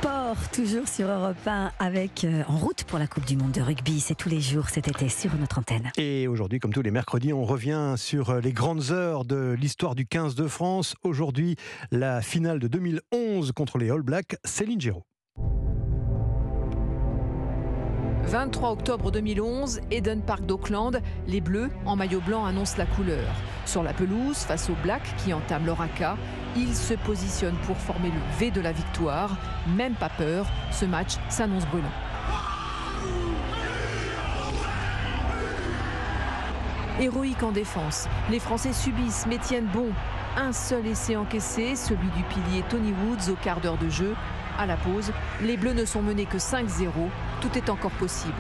Sport, toujours sur Europe 1, avec En route pour la Coupe du Monde de rugby. C'est tous les jours cet été sur notre antenne. Et aujourd'hui, comme tous les mercredis, on revient sur les grandes heures de l'histoire du 15 de France. Aujourd'hui, la finale de 2011 contre les All Blacks. Céline Giraud. 23 octobre 2011, Eden Park d'Auckland, les Bleus en maillot blanc annoncent la couleur. Sur la pelouse, face aux Blacks qui entament leur haka, ils se positionnent pour former le V de la victoire. Même pas peur, ce match s'annonce brûlant. Héroïque en défense, les Français subissent mais tiennent bon. Un seul essai encaissé, celui du pilier Tony Woods au quart d'heure de jeu. À la pause, les Bleus ne sont menés que 5-0. Tout est encore possible.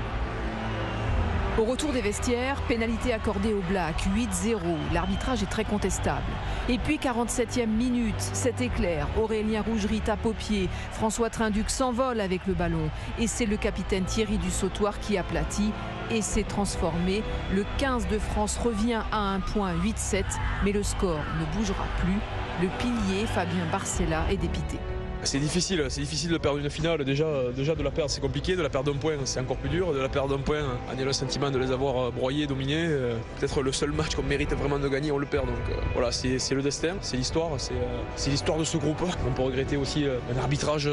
Au retour des vestiaires, pénalité accordée aux Blacks, 8-0. L'arbitrage est très contestable. Et puis 47e minute, cet éclair. Aurélien Rougerie tape au pied. François Trinduc s'envole avec le ballon. Et c'est le capitaine Thierry Dussautoir qui aplatit. Et s'est transformé. Le 15 de France revient à un point, 8-7. Mais le score ne bougera plus. Le pilier Fabien Barcella est dépité. C'est difficile de perdre une finale. Déjà de la perdre c'est compliqué, de la perdre d'un point c'est encore plus dur. De la perdre d'un point, on a le sentiment de les avoir broyés, dominés. Peut-être le seul match qu'on mérite vraiment de gagner, on le perd. Donc voilà, c'est le destin, c'est l'histoire, c'est l'histoire de ce groupe. On peut regretter aussi un arbitrage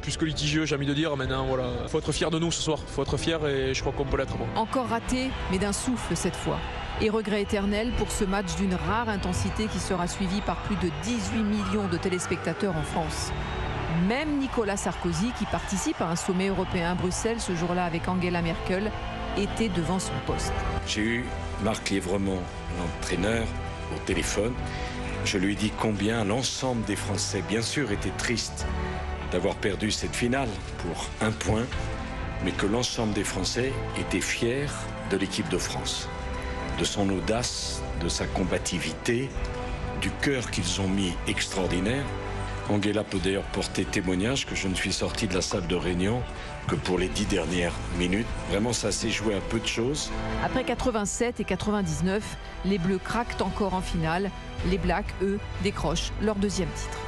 plus que litigieux, j'ai envie de dire. Maintenant voilà, faut être fier de nous ce soir, faut être fier et je crois qu'on peut l'être. Bon. Encore raté, mais d'un souffle cette fois. Et regret éternel pour ce match d'une rare intensité qui sera suivi par plus de 18 millions de téléspectateurs en France. Même Nicolas Sarkozy, qui participe à un sommet européen à Bruxelles ce jour-là avec Angela Merkel, était devant son poste. J'ai eu Marc Lièvremont, l'entraîneur, au téléphone. Je lui ai dit combien l'ensemble des Français, bien sûr, étaient tristes d'avoir perdu cette finale pour un point, mais que l'ensemble des Français étaient fiers de l'équipe de France, de son audace, de sa combativité, du cœur qu'ils ont mis extraordinaire. Angela peut d'ailleurs porter témoignage que je ne suis sorti de la salle de réunion que pour les 10 dernières minutes. Vraiment, ça s'est joué à peu de choses. Après 87 et 99, les Bleus craquent encore en finale. Les Blacks, eux, décrochent leur deuxième titre.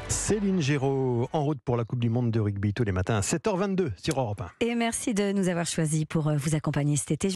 Céline Giraud, en route pour la Coupe du Monde de rugby tous les matins à 7h22 sur Europe 1. Et merci de nous avoir choisis pour vous accompagner cet été.